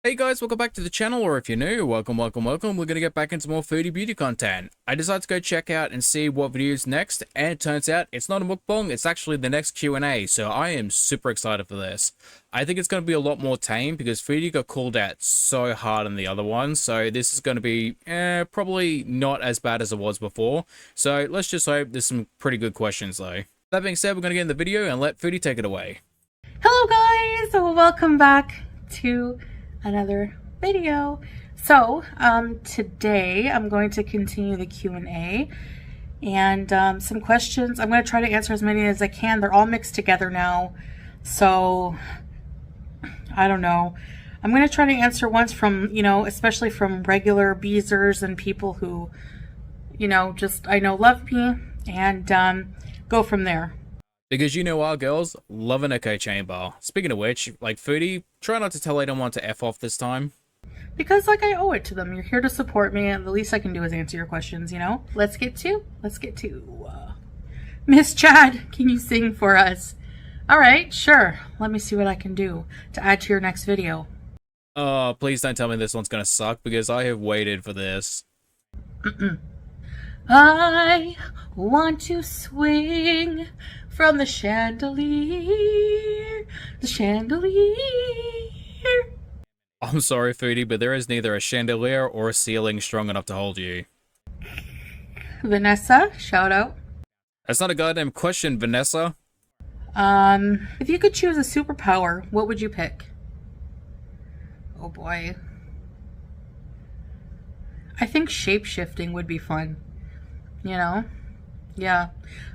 Hey guys, welcome back to the channel, or if you're new, welcome. We're gonna get back into more foodie beauty content. I decided to go check out and see what video's next, and it turns out it's not a mukbang, it's actually the next Q&A, so I am super excited for this. I think it's gonna be a lot more tame because foodie got called out so hard in the other one, so this is gonna be probably not as bad as it was before. So let's just hope there's some pretty good questions though. That being said, we're gonna get in the video and let foodie take it away. Hello guys, welcome back to another video. So today I'm going to continue the Q&A and some questions. I'm going to try to answer as many as I can. They're all mixed together now, so I don't know. I'm going to try to answer ones from, especially from regular beezers and people who, just I know love me, and go from there. Because our girls love an echo chamber. Speaking of which, like foodie, try not to tell anyone to F off this time. Because I owe it to them. You're here to support me, and the least I can do is answer your questions, Let's get to Miss Chad, can you sing for us? Alright, sure. Let me see what I can do to add to your next video. Oh, please don't tell me this one's gonna suck, because I have waited for this. I want to swing from the chandelier, I'm sorry, foodie, but there is neither a chandelier or a ceiling strong enough to hold you. Vanessa, shout out. That's not a goddamn question, Vanessa. If you could choose a superpower, what would you pick? Oh boy. I think shape-shifting would be fun. Yeah,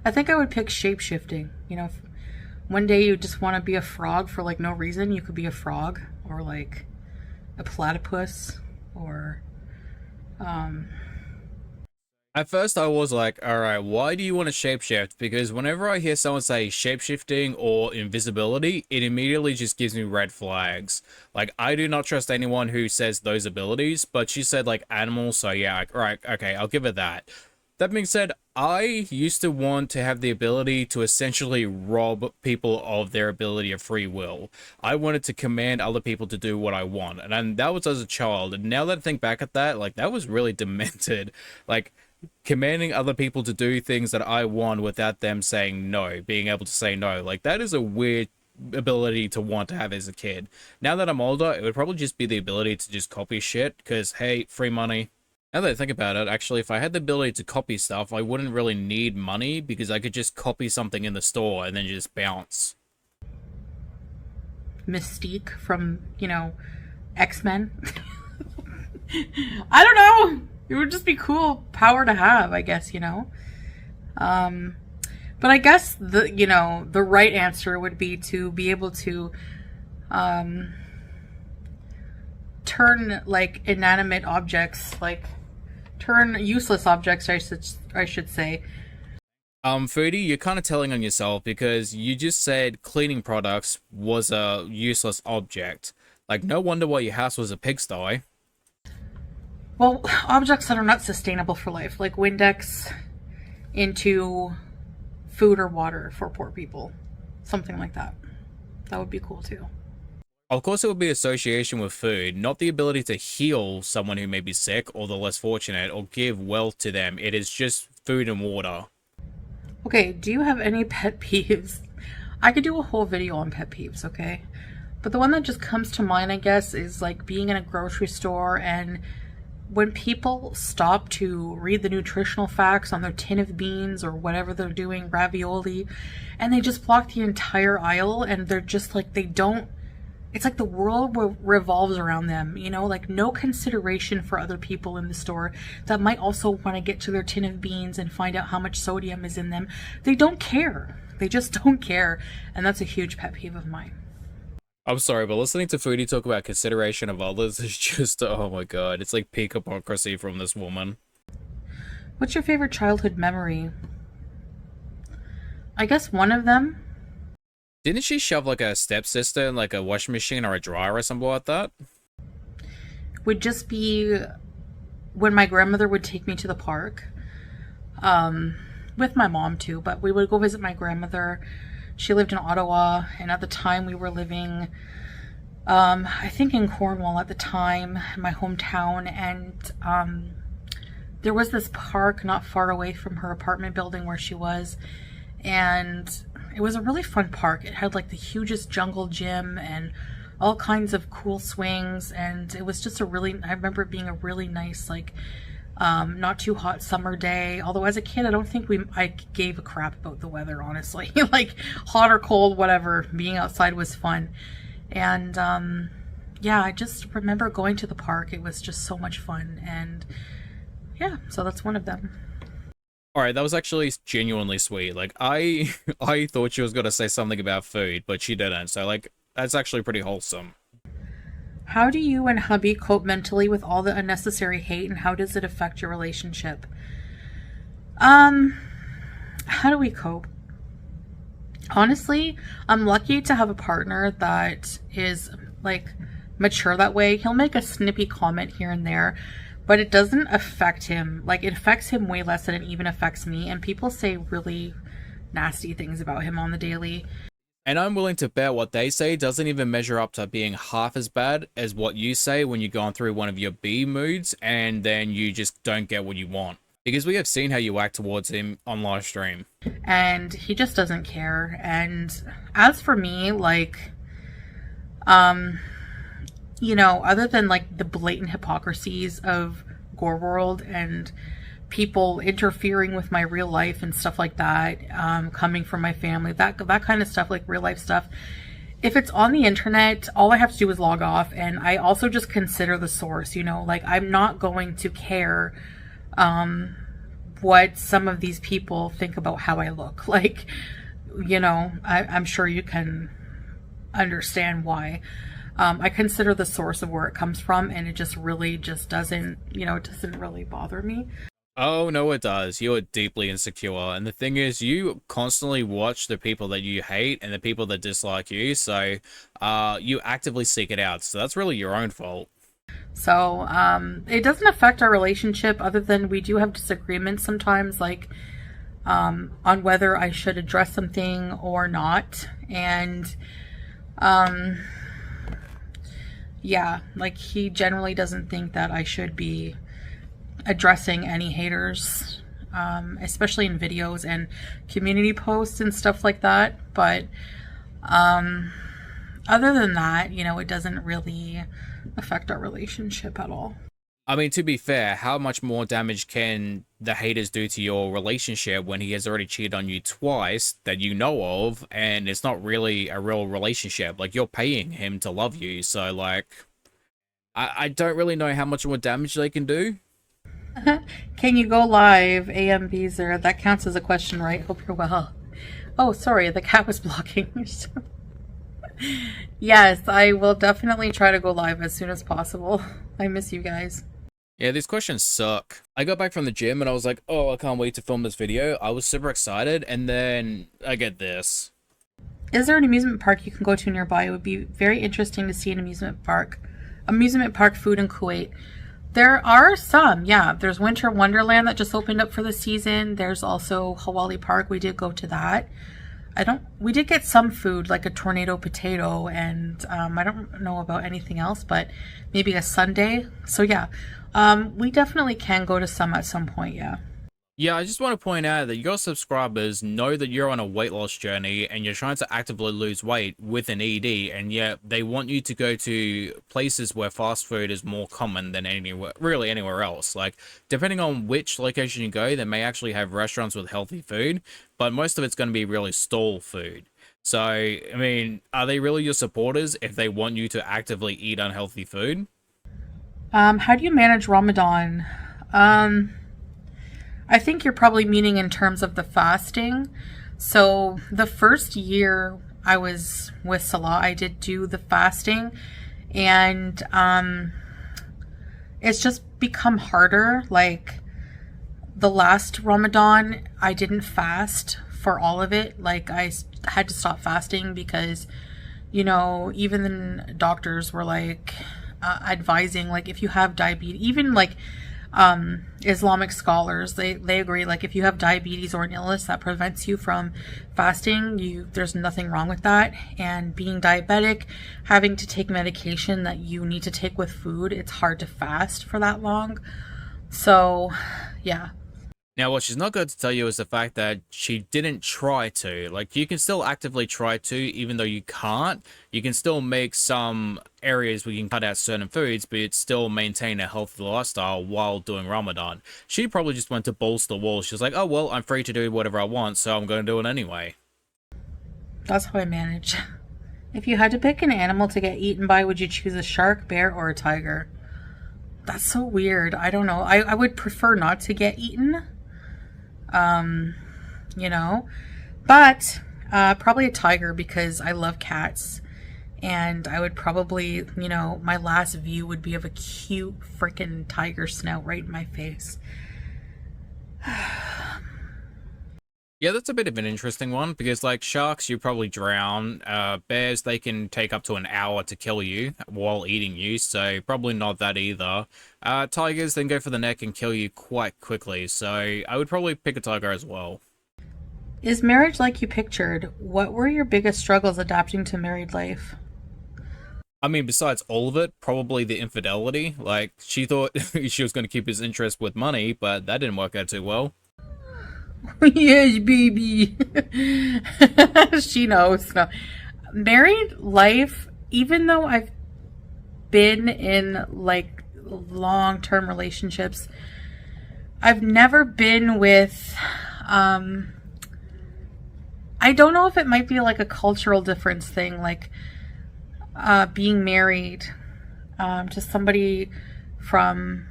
I think I would pick shape-shifting. If one day you just want to be a frog for like no reason, you could be a frog, or like a platypus, or At first I was like, alright, why do you want to shapeshift? Because whenever I hear someone say shapeshifting or invisibility, it immediately just gives me red flags. Like, I do not trust anyone who says those abilities, but she said like animals, so yeah, alright, okay, I'll give it that. That being said, I used to want to have the ability to essentially rob people of their ability of free will. I wanted to command other people to do what I want, and that was as a child. And now that I think back at that, like, that was really demented. Like, commanding other people to do things that I want without them saying no, being able to say no. Like, that is a weird ability to want to have as a kid. Now that I'm older, it would probably just be the ability to just copy shit, because, hey, free money. Now that I think about it, actually, if I had the ability to copy stuff, I wouldn't really need money, because I could just copy something in the store and then just bounce. Mystique from, X-Men. I don't know. It would just be cool power to have, I guess, But I guess the right answer would be to be able to turn like inanimate objects, turn useless objects, I should say. Foodie, you're kind of telling on yourself, because you just said cleaning products was a useless object. Like, no wonder why your house was a pigsty. Well, objects that are not sustainable for life, like Windex into food or water for poor people. Something like that. That would be cool too. Of course, it would be association with food, not the ability to heal someone who may be sick or the less fortunate or give wealth to them. It is just food and water. Okay, do you have any pet peeves? I could do a whole video on pet peeves, okay? But the one that just comes to mind, I guess, is like being in a grocery store and when people stop to read the nutritional facts on their tin of beans or whatever they're doing, ravioli, and they just block the entire aisle, and they're just like, it's like the world revolves around them, like no consideration for other people in the store that might also want to get to their tin of beans and find out how much sodium is in them. They don't care. They just don't care. And that's a huge pet peeve of mine. I'm sorry, but listening to Foodie talk about consideration of others is just, oh my god, it's like peak hypocrisy from this woman. What's your favorite childhood memory? I guess one of them. Didn't she shove like a stepsister in like a washing machine or a dryer or something like that? Would just be when my grandmother would take me to the park. With my mom too, but we would go visit my grandmother. She lived in Ottawa, and at the time we were living I think in Cornwall at the time, my hometown, and there was this park not far away from her apartment building where she was, and it was a really fun park. It had like the hugest jungle gym and all kinds of cool swings, and it was just I remember it being a really nice, like, not too hot summer day. Although as a kid, I don't think I gave a crap about the weather, honestly. Like, hot or cold, whatever, being outside was fun. And yeah, I just remember going to the park. It was just so much fun, and yeah, so that's one of them. All right, that was actually genuinely sweet. Like, I thought she was gonna say something about food, but she didn't. So like, that's actually pretty wholesome. How do you and hubby cope mentally with all the unnecessary hate, and how does it affect your relationship? Um, how do we cope? Honestly, I'm lucky to have a partner that is like mature that way. He'll make a snippy comment here and there, but it doesn't affect him. Like, it affects him way less than it even affects me. And people say really nasty things about him on the daily. And I'm willing to bet what they say doesn't even measure up to being half as bad as what you say when you're going through one of your B moods and then you just don't get what you want. Because we have seen how you act towards him on live stream. And he just doesn't care. And as for me, like, other than like the blatant hypocrisies of Gore World and people interfering with my real life and stuff like that, coming from my family, that kind of stuff, like real life stuff. If it's on the internet, all I have to do is log off, and I also just consider the source. Like, I'm not going to care what some of these people think about how I look. Like, I'm sure you can understand why. I consider the source of where it comes from, and it just really just doesn't, it doesn't really bother me. Oh, no, it does. You're deeply insecure. And the thing is, you constantly watch the people that you hate and the people that dislike you. So you actively seek it out. So that's really your own fault. So it doesn't affect our relationship, other than we do have disagreements sometimes, like on whether I should address something or not. And yeah, like, he generally doesn't think that I should be addressing any haters, especially in videos and community posts and stuff like that. But other than that, it doesn't really affect our relationship at all. I mean, to be fair, how much more damage can the haters do to your relationship when he has already cheated on you twice that you know of, and it's not really a real relationship? Like, you're paying him to love you, so, like, I don't really know how much more damage they can do. Can you go live, AM Beezer? That counts as a question, right? Hope you're well. Oh, sorry, the cat was blocking. Yes, I will definitely try to go live as soon as possible. I miss you guys. Yeah, these questions suck. I got back from the gym and I was like, oh, I can't wait to film this video. I was super excited, and then I get this. Is there an amusement park you can go to nearby? It would be very interesting to see an amusement park food in Kuwait. There are some, yeah. There's Winter Wonderland that just opened up for the season. There's also Hawali Park. We did go to that. We did get some food, like a tornado potato, and I don't know about anything else, but maybe a sundae. So yeah, we definitely can go to some at some point, yeah. Yeah, I just want to point out that your subscribers know that you're on a weight loss journey and you're trying to actively lose weight with an ED, and yet they want you to go to places where fast food is more common than anywhere else. Like, depending on which location you go, they may actually have restaurants with healthy food, but most of it's going to be really stall food. So, I mean, are they really your supporters if they want you to actively eat unhealthy food? How do you manage Ramadan? I think you're probably meaning in terms of the fasting. So the first year I was with Salah, I did do the fasting, and it's just become harder. Like, the last Ramadan, I didn't fast for all of it. Like, I had to stop fasting because, even the doctors were like advising, like, if you have diabetes, even like Islamic scholars, they agree, like, if you have diabetes or an illness that prevents you from fasting, there's nothing wrong with that. And being diabetic, having to take medication that you need to take with food, it's hard to fast for that long. So yeah. Now, what she's not going to tell you is the fact that she didn't try to. Like, you can still actively try to, even though you can't. You can still make some areas where you can cut out certain foods, but you'd still maintain a healthy lifestyle while doing Ramadan. She probably just went to balls to the wall. She was like, oh, well, I'm free to do whatever I want, so I'm going to do it anyway. That's how I manage. If you had to pick an animal to get eaten by, would you choose a shark, bear, or a tiger? That's so weird. I don't know. I would prefer not to get eaten. You know, but probably a tiger, because I love cats, and I would probably, you know, my last view would be of a cute freaking tiger snout right in my face. Yeah, that's a bit of an interesting one, because, like, sharks, you probably drown. Bears, they can take up to an hour to kill you while eating you, so probably not that either. Tigers then go for the neck and kill you quite quickly, so I would probably pick a tiger as well. Is marriage like you pictured? What were your biggest struggles adapting to married life? I mean, besides all of it, probably the infidelity. Like, she thought she was going to keep his interest with money, but that didn't work out too well. Yes, baby. She knows. No. Married life, even though I've been in like long-term relationships, I've never been with, I don't know if it might be like a cultural difference thing, like being married to somebody from,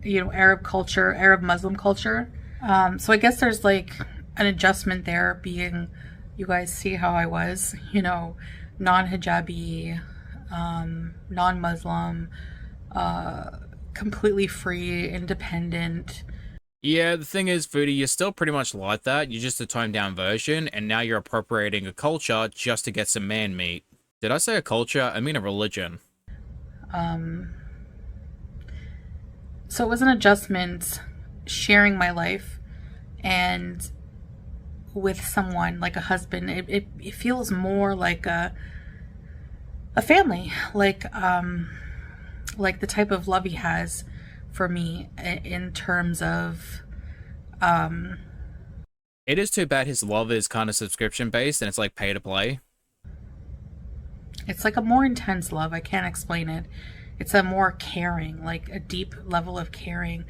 you know, Arab culture, Arab Muslim culture. So I guess there's like an adjustment there, being, you guys see how I was, you know, non-hijabi, non-Muslim, completely free, independent. Yeah, the thing is, Foodie, you're still pretty much like that. You're just a toned down version, and now you're appropriating a culture just to get some man meat. Did I say a culture? I mean a religion. So it was an adjustment, sharing my life and with someone like a husband. It feels more like a family, like the type of love he has for me, in terms of It is too bad his love is kind of subscription based and it's like pay to play. it's like a more intense love. I can't explain it. It's a more caring, like a deep level of caring,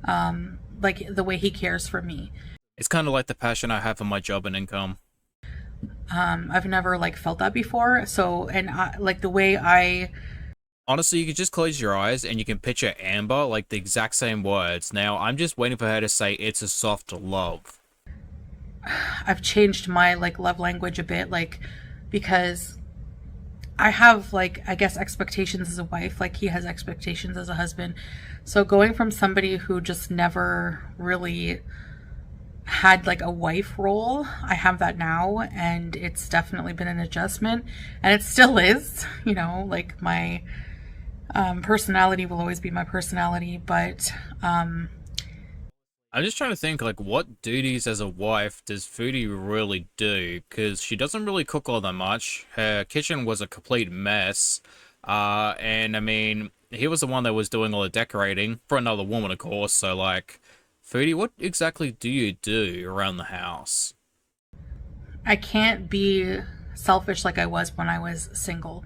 like the way he cares for me. It's kind of like the passion I have for my job and income. I've never like felt that before. So, and like the way I, Honestly, you can just close your eyes and you can picture Amber like the exact same words. Now, I'm just waiting for her to say it's a soft love. I've changed my like love language a bit, like, because I have, like, I guess, expectations as a wife, like he has expectations as a husband. So going from somebody who just never really had like a wife role, I have that now, and it's definitely been an adjustment, and it still is, you know, like my personality will always be my personality, but I'm just trying to think, like, what duties as a wife does Foodie really do? Because she doesn't really cook all that much. Her kitchen was a complete mess. And I mean, he was the one that was doing all the decorating for another woman, of course. So, like, Foodie, what exactly do you do around the house? I can't be selfish like I was when I was single.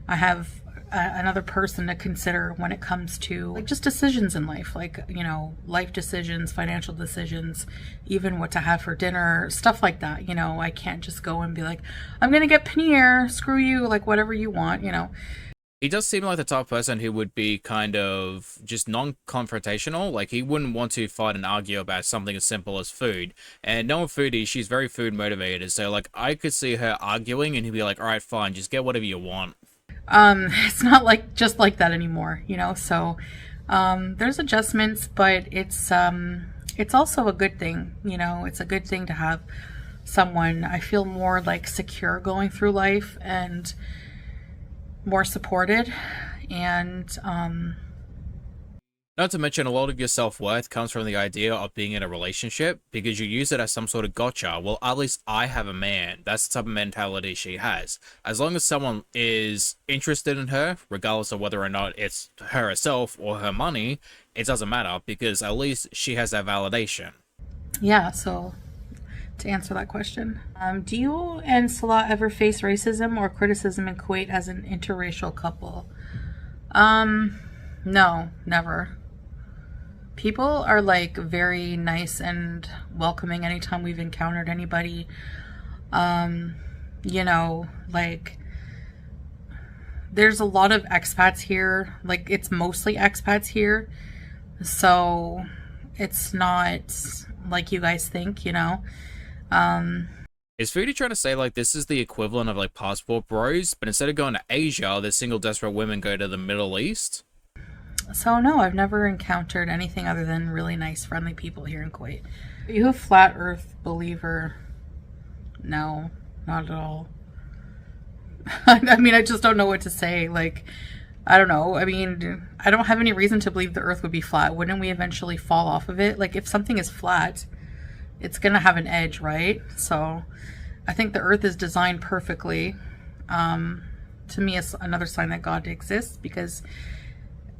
I have another person to consider when it comes to like just decisions in life, like, you know, life decisions, financial decisions, even what to have for dinner, stuff like that. You know, I can't just go and be like, I'm gonna get paneer, screw you, like whatever you want, you know. He does seem like the type of person who would be kind of just non-confrontational. Like, he wouldn't want to fight and argue about something as simple as food. And knowing Foodie, she's very food motivated. So, like, I could see her arguing and he'd be like, all right, fine, just get whatever you want. It's not like just like that anymore, you know. So there's adjustments, but it's also a good thing, you know. It's a good thing to have someone. I feel more like secure going through life and more supported, and Not to mention, a lot of your self-worth comes from the idea of being in a relationship because you use it as some sort of gotcha. Well, at least I have a man. That's the type of mentality she has. As long as someone is interested in her, regardless of whether or not it's her herself or her money, it doesn't matter because at least she has that validation. Yeah, so to answer that question, do you and Salah ever face racism or criticism in Kuwait as an interracial couple? No, never. People are like very nice and welcoming anytime we've encountered anybody. You know, like there's a lot of expats here. Like it's mostly expats here. So it's not like you guys think, you know. Is Foodie trying to say like this is the equivalent of like passport bros, but instead of going to Asia, the single desperate women go to the Middle East? So no, I've never encountered anything other than really nice, friendly people here in Kuwait. Are you a flat earth believer? No, not at all. I mean, I just don't know what to say. Like, I don't know. I mean, I don't have any reason to believe the earth would be flat. Wouldn't we eventually fall off of it? Like, if something is flat, it's gonna have an edge, right? So I think the earth is designed perfectly. To me, it's another sign that God exists because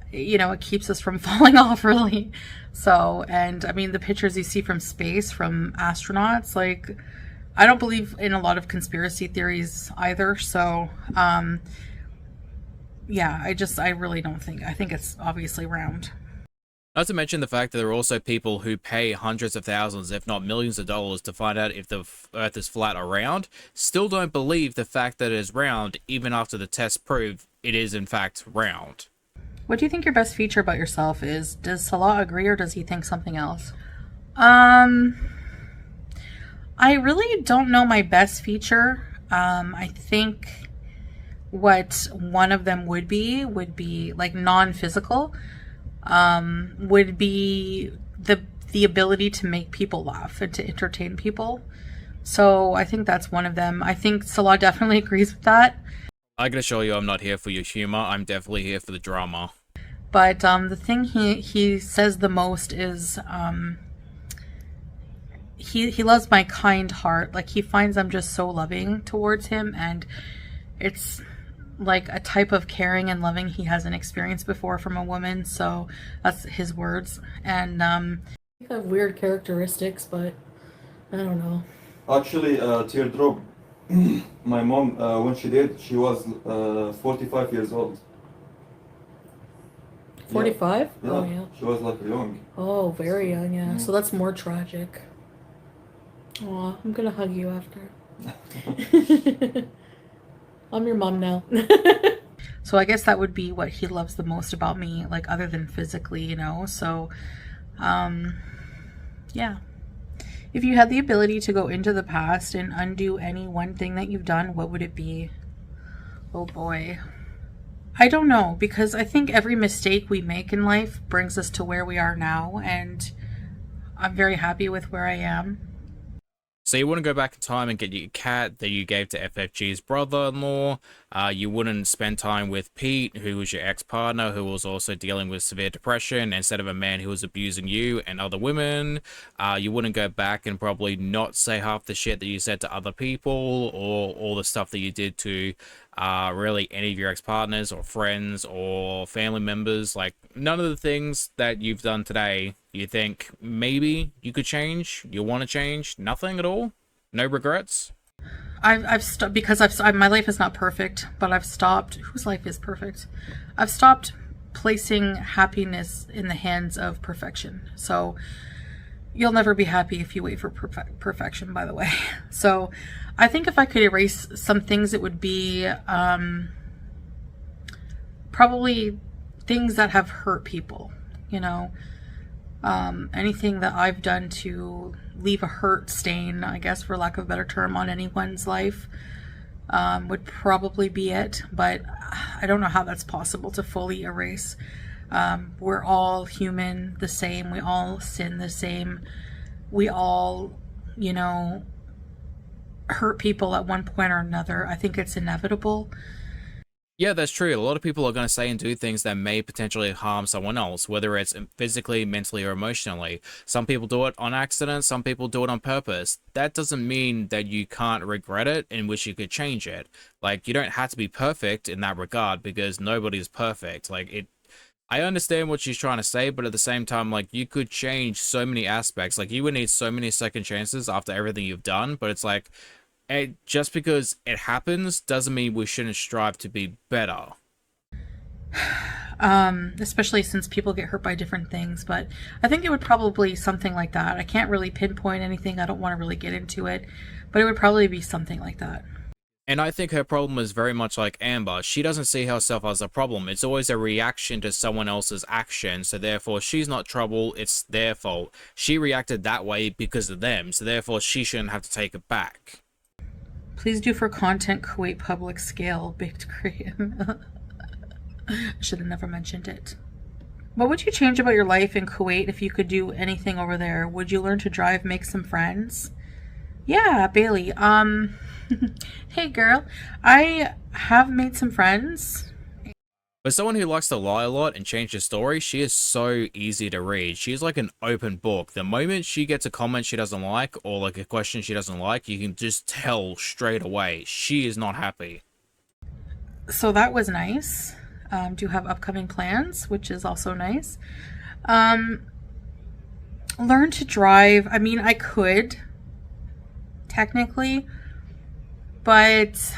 you know, it keeps us from falling off really. So, and I mean, the pictures you see from space, from astronauts, like, I don't believe in a lot of conspiracy theories either. So, yeah, I really don't think, I think it's obviously round. Not to mention the fact that there are also people who pay hundreds of thousands, if not millions of dollars to find out if the earth is flat or round, still don't believe the fact that it is round, even after the tests prove it is in fact round. What do you think your best feature about yourself is? Does Salah agree or does he think something else? I really don't know my best feature. I think what one of them would be like non-physical, would be the ability to make people laugh and to entertain people. So I think that's one of them. I think Salah definitely agrees with that. I can assure you I'm not here for your humor, I'm definitely here for the drama. But the thing he says the most is he loves my kind heart. Like he finds I'm just so loving towards him, and it's like a type of caring and loving he hasn't experienced before from a woman. So that's his words. And I have weird characteristics, but I don't know. Actually, teardrop. My mom, when she did, she was 45 years old. 45? Yeah, Oh, yeah. she was like young. Oh, very young, yeah. So that's more tragic. Aw, I'm gonna hug you after. I'm your mom now. So I guess that would be what he loves the most about me, like other than physically, you know? So, yeah. If you had the ability to go into the past and undo any one thing that you've done, what would it be? Oh boy. I don't know, because I think every mistake we make in life brings us to where we are now, and I'm very happy with where I am. So you wouldn't go back in time and get your cat that you gave to FFG's brother-in-law. You wouldn't spend time with Pete, who was your ex-partner, who was also dealing with severe depression, instead of a man who was abusing you and other women. You wouldn't go back and probably not say half the shit that you said to other people, or all the stuff that you did to really any of your ex-partners or friends or family members. Like, none of the things that you've done today, you think maybe you could change, you want to change, nothing at all? No regrets? I've stopped, because my life is not perfect, but I've stopped. Whose life is perfect? I've stopped placing happiness in the hands of perfection. So you'll never be happy if you wait for perfection, by the way. So I think if I could erase some things, it would be probably things that have hurt people, you know. Anything that I've done to leave a hurt stain, I guess, for lack of a better term, on anyone's life, would probably be it. But I don't know how that's possible to fully erase. We're all human the same. We all sin the same. We all, you know, hurt people at one point or another. I think it's inevitable. Yeah, that's true. A lot of people are going to say and do things that may potentially harm someone else, whether it's physically, mentally, or emotionally. Some people do it on accident, some people do it on purpose. That doesn't mean that you can't regret it and wish you could change it. Like, you don't have to be perfect in that regard because nobody's perfect. I understand what she's trying to say, but at the same time, like, you could change so many aspects. Like, you would need so many second chances after everything you've done, but it's like, just because it happens doesn't mean we shouldn't strive to be better. Especially since people get hurt by different things. But I think it would probably something like that. I can't really pinpoint anything. I don't want to really get into it, but it would probably be something like that. And I think her problem is very much like Amber. She doesn't see herself as a problem. It's always a reaction to someone else's action. So therefore, she's not trouble. It's their fault. She reacted that way because of them. So therefore, she shouldn't have to take it back. Please do for content Kuwait public scale baked Korean. I should have never mentioned it. What would you change about your life in Kuwait if you could do anything over there? Would you learn to drive, make some friends? Yeah, Bailey. Hey girl. I have made some friends. For someone who likes to lie a lot and change the story, she is so easy to read. She's like an open book. The moment she gets a comment she doesn't like or like a question she doesn't like, you can just tell straight away she is not happy. So that was nice. Do you have upcoming plans, which is also nice. Learn to drive. I mean, I could technically, but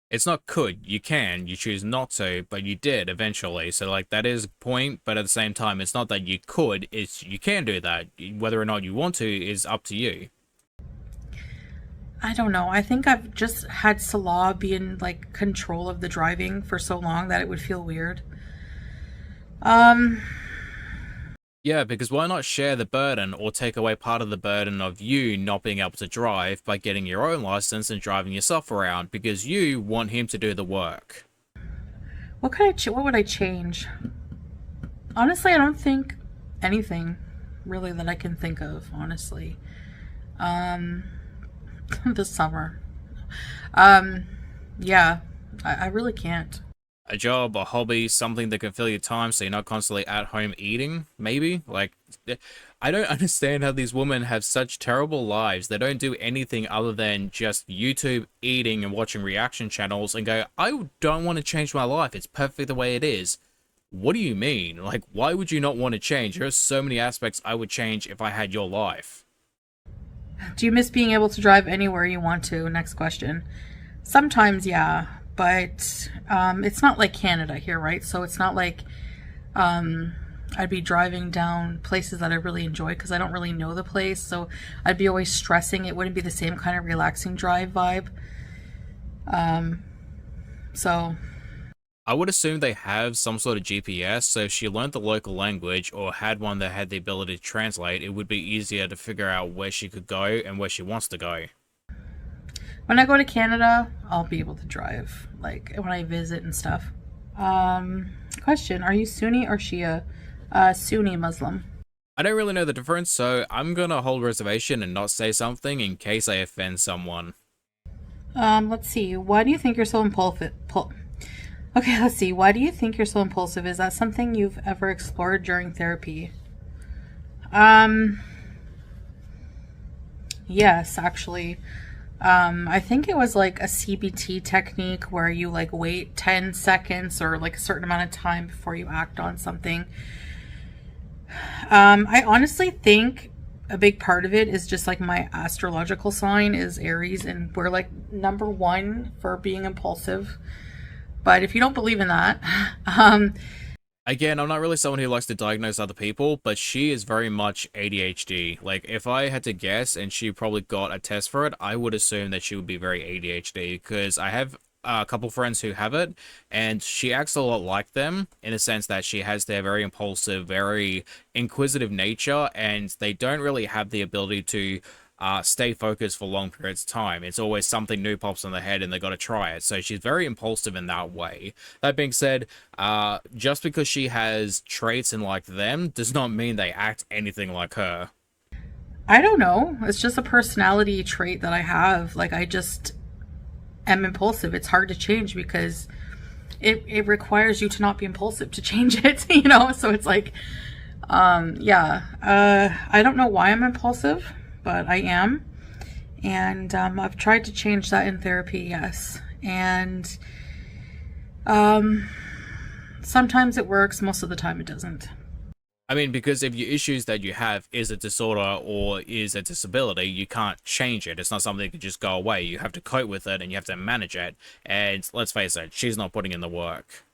It's not could, you can, you choose not to, but you did eventually. So like that is a point, but at the same time, it's not that you could, it's you can do that. Whether or not you want to is up to you. I don't know. I think I've just had Salah be in like control of the driving for so long that it would feel weird. Um, Yeah, because why not share the burden or take away part of the burden of you not being able to drive by getting your own license and driving yourself around because you want him to do the work? what would I change? Honestly, I don't think anything really that I can think of, honestly. Um, this summer. Um, yeah, I really can't. A job, a hobby, something that can fill your time so you're not constantly at home eating, maybe? Like, I don't understand how these women have such terrible lives. They don't do anything other than just YouTube, eating, and watching reaction channels and go, I don't want to change my life. It's perfect the way it is. What do you mean? Like, why would you not want to change? There are so many aspects I would change if I had your life. Do you miss being able to drive anywhere you want to? Next question. Sometimes, yeah, but it's not like Canada here, right? So it's not like I'd be driving down places that I really enjoy because I don't really know the place. So I'd be always stressing. It wouldn't be the same kind of relaxing drive vibe. So I would assume they have some sort of GPS, so if she learned the local language or had one that had the ability to translate, it would be easier to figure out where she could go and where she wants to go. when I go to Canada, I'll be able to drive, like when I visit and stuff. Question: are you Sunni or Shia? Sunni Muslim. I don't really know the difference, so I'm gonna hold reservation and not say something in case I offend someone. Let's see. Why do you think you're so impulsive? Okay, let's see. Why do you think you're so impulsive? Is that something you've ever explored during therapy? Yes, actually. I think it was like a CBT technique where you like wait 10 seconds or like a certain amount of time before you act on something. I honestly think a big part of it is just like my astrological sign is Aries, and we're like number one for being impulsive. But if you don't believe in that, Again, I'm not really someone who likes to diagnose other people, but she is very much ADHD. Like, if I had to guess and she probably got a test for it, I would assume that she would be very ADHD, because I have a couple friends who have it, and she acts a lot like them in the sense that she has their very impulsive, very inquisitive nature, and they don't really have the ability to stay focused for long periods of time. It's always something new pops in their head and they got to try it. So she's very impulsive in that way. That being said, just because she has traits in like them does not mean they act anything like her. I don't know. It's just a personality trait that I have. Like, I just am impulsive. It's hard to change because it requires you to not be impulsive to change it, you know? So it's like, yeah, I don't know why I'm impulsive, but I am. And I've tried to change that in therapy, yes. And sometimes it works, most of the time it doesn't. I mean, because if your issues that you have is a disorder or is a disability, you can't change it. It's not something that can just go away. You have to cope with it and you have to manage it. And let's face it, she's not putting in the work.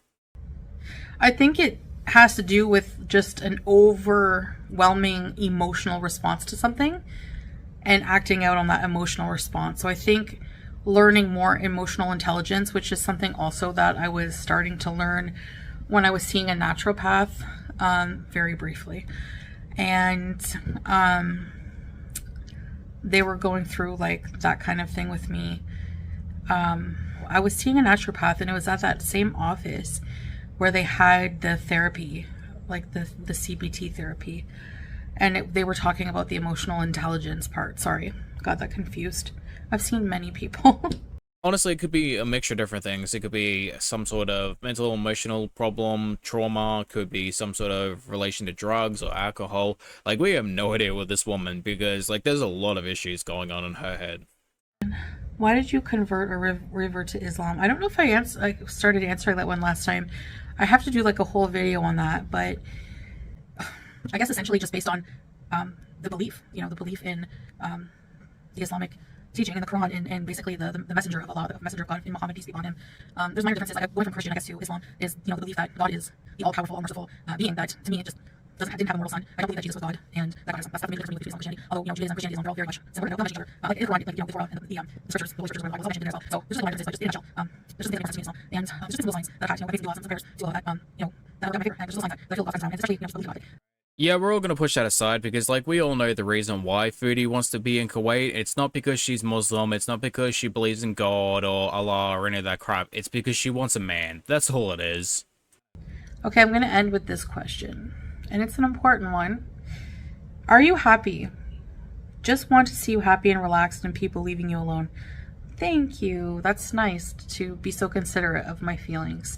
I think it has to do with just an overwhelming emotional response to something and acting out on that emotional response. So I think learning more emotional intelligence, which is something also that I was starting to learn when I was seeing a naturopath, very briefly. And they were going through like that kind of thing with me. I was seeing a naturopath, and it was at that same office where they had the therapy, like the CBT therapy. And they were talking about the emotional intelligence part. Sorry, got that confused. I've seen many people. Honestly, it could be a mixture of different things. It could be some sort of mental, emotional problem, trauma, could be some sort of relation to drugs or alcohol. Like, we have no idea with this woman because, like, there's a lot of issues going on in her head. Why did you convert or revert to Islam? I don't know if I started answering that one last time. I have to do like a whole video on that, but I guess essentially just based on the belief, the belief in the Islamic teaching in the Quran and basically the messenger of Allah, the messenger of God in Muhammad, peace be upon him. There's minor differences. Like going from Christian, I guess, to Islam is, the belief that God is the all-powerful, all-merciful being that, to me, it just didn't have a mortal son. I don't believe that Jesus was God, and that's the main difference between Islam and Christianity. Although, Judaism and Christianity are all very much similar, they mention each other. Like in the Quran, like, the Torah and the scriptures, the Holy scriptures, where the Bible is all mentioned in there as well. So there's just a lot of differences, but just in a nutshell, there's just things that make sense to me in Islam. And there's just those lines that I basically do some prayers to Allah that, that are my favorite, and there's those lines that I feel God and especially, just believe God. Yeah, we're all going to push that aside because, like, we all know the reason why Foodie wants to be in Kuwait. It's not because she's Muslim. It's not because she believes in God or Allah or any of that crap. It's because she wants a man. That's all it is. Okay, I'm going to end with this question, and it's an important one. Are you happy? Just want to see you happy and relaxed and people leaving you alone. Thank you. That's nice to be so considerate of my feelings.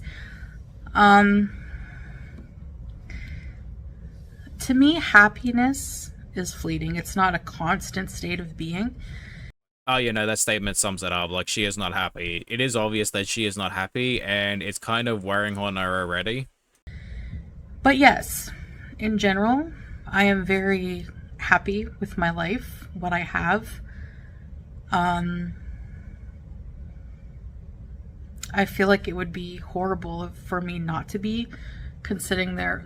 To me, happiness is fleeting. It's not a constant state of being. Oh, that statement sums it up. Like, she is not happy. It is obvious that she is not happy, and it's kind of wearing on her already. But yes, in general, I am very happy with my life, what I have. I feel like it would be horrible for me not to be, considering there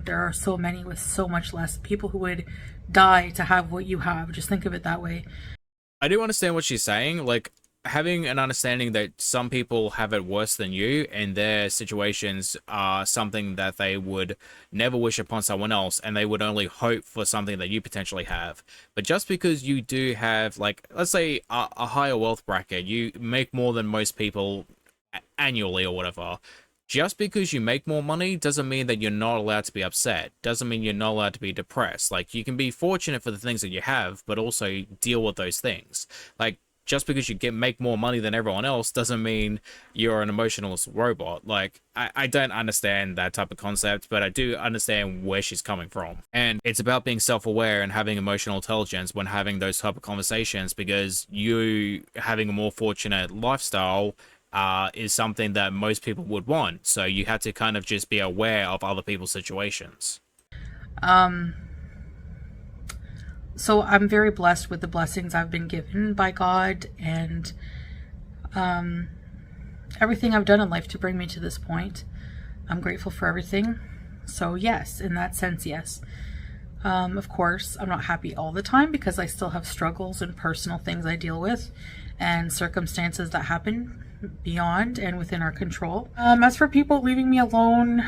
are so many with so much less, people who would die to have what you have. Just think of it that way. I do understand what she's saying. Like, having an understanding that some people have it worse than you and their situations are something that they would never wish upon someone else, and they would only hope for something that you potentially have. But just because you do have, like, let's say a higher wealth bracket, you make more than most people annually or whatever, just because you make more money doesn't mean that you're not allowed to be upset. Doesn't mean you're not allowed to be depressed. Like, you can be fortunate for the things that you have, but also deal with those things. Like, just because you make more money than everyone else doesn't mean you're an emotionless robot. Like, I don't understand that type of concept, but I do understand where she's coming from. And it's about being self-aware and having emotional intelligence when having those type of conversations, because you having a more fortunate lifestyle is something that most people would want. So you have to kind of just be aware of other people's situations. So I'm very blessed with the blessings I've been given by God, and everything I've done in life to bring me to this point. I'm grateful for everything. So yes, in that sense, yes. Of course, I'm not happy all the time because I still have struggles and personal things I deal with and circumstances that happen beyond and within our control. As for people leaving me alone,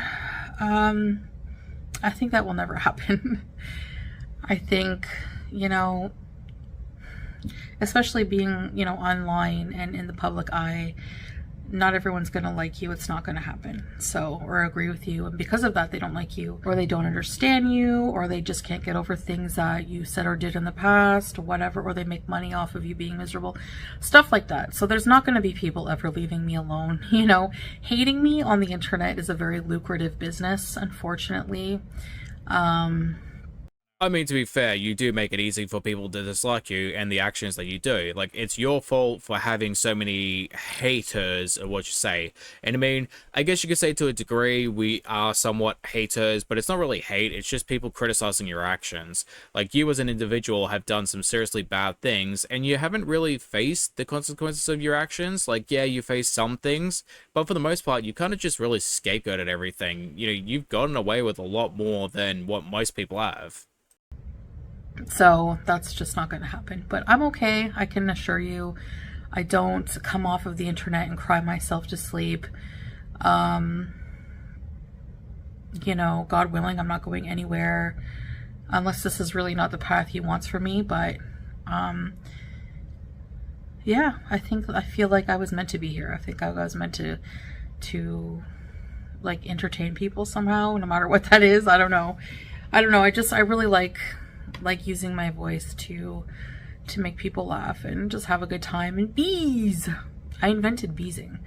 I think that will never happen. I think, especially being, online and in the public eye, not everyone's going to like you. It's not going to happen. So, or agree with you. And because of that, they don't like you, or they don't understand you, or they just can't get over things that you said or did in the past, or whatever, or they make money off of you being miserable, stuff like that. So there's not going to be people ever leaving me alone. You know, hating me on the internet is a very lucrative business, unfortunately. I mean, to be fair, you do make it easy for people to dislike you and the actions that you do. Like, it's your fault for having so many haters, or what you say. And I mean, I guess you could say to a degree we are somewhat haters, but it's not really hate, it's just people criticizing your actions. Like, you as an individual have done some seriously bad things, and you haven't really faced the consequences of your actions. Like, yeah, you face some things, but for the most part, you kind of just really scapegoated everything. You know, you've gotten away with a lot more than what most people have. So that's just not going to happen. But I'm okay. I can assure you, I don't come off of the internet and cry myself to sleep. You know, God willing, I'm not going anywhere unless this is really not the path He wants for me. But yeah, I feel like I was meant to be here. I think I was meant to like entertain people somehow, no matter what that is. I don't know. I really like using my voice to make people laugh and just have a good time. And bees! I invented beesing.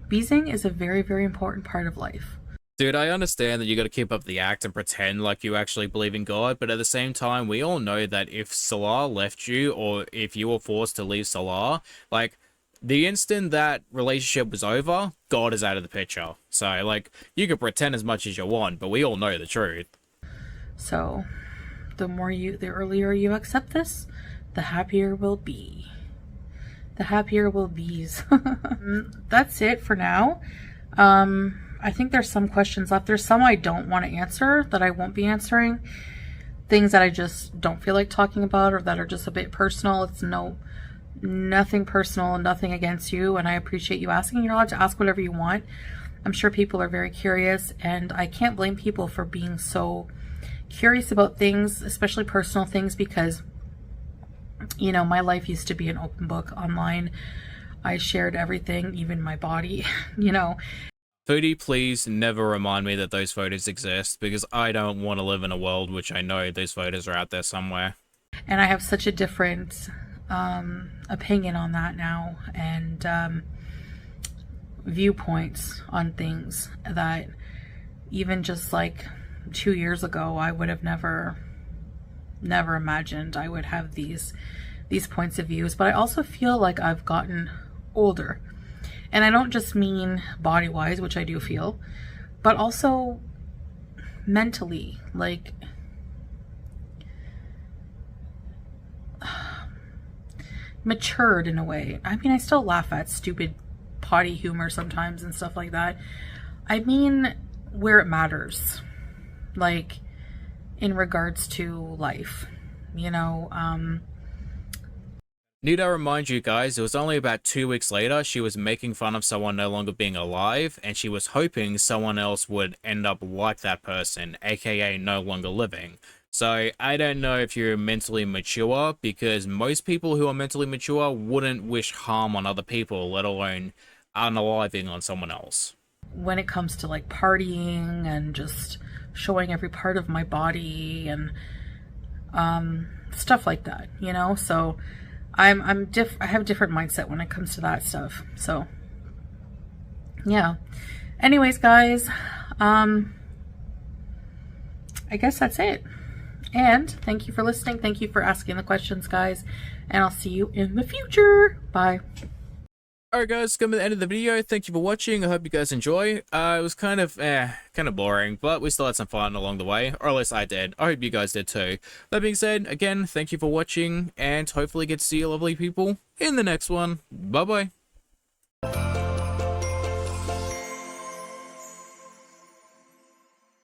Beesing is a very, very important part of life. Dude, I understand that you got to keep up the act and pretend like you actually believe in God, but at the same time, we all know that if Salah left you, or if you were forced to leave Salah, like, the instant that relationship was over, God is out of the picture. So, like, you can pretend as much as you want, but we all know the truth. So the earlier you accept this, the happier we'll be. The happier we'll bees. That's it for now. I think there's some questions left. There's some I don't want to answer that I won't be answering. Things that I just don't feel like talking about, or that are just a bit personal. It's nothing personal, nothing against you, and I appreciate you asking. You're allowed to ask whatever you want. I'm sure people are very curious, and I can't blame people for being so curious about things, especially personal things, because, you know, my life used to be an open book online. I shared everything, even my body, you know. Foodie, please never remind me that those photos exist, because I don't want to live in a world which I know those photos are out there somewhere. And I have such a different opinion on that now, and viewpoints on things that even just like 2 years ago, I would have never imagined I would have these points of views. But I also feel like I've gotten older, and I don't just mean body-wise, which I do feel, but also mentally, like matured in a way. I mean, I still laugh at stupid potty humor sometimes and stuff like that. I mean, where it matters. Like, in regards to life, you know. Need I remind you guys, it was only about 2 weeks later she was making fun of someone no longer being alive, and she was hoping someone else would end up like that person, aka no longer living. So I don't know if you're mentally mature, because most people who are mentally mature wouldn't wish harm on other people, let alone unaliving on someone else. When it comes to like partying and just showing every part of my body and stuff like that, you know. So I have a different mindset when it comes to that stuff. So yeah. Anyways, guys, I guess that's it. And thank you for listening. Thank you for asking the questions, guys. And I'll see you in the future. Bye. Alright guys, coming to the end of the video. Thank you for watching. I hope you guys enjoy. It was kind of boring, but we still had some fun along the way, or at least I did. I hope you guys did too. That being said, again, thank you for watching, and hopefully get to see you lovely people in the next one. Bye bye.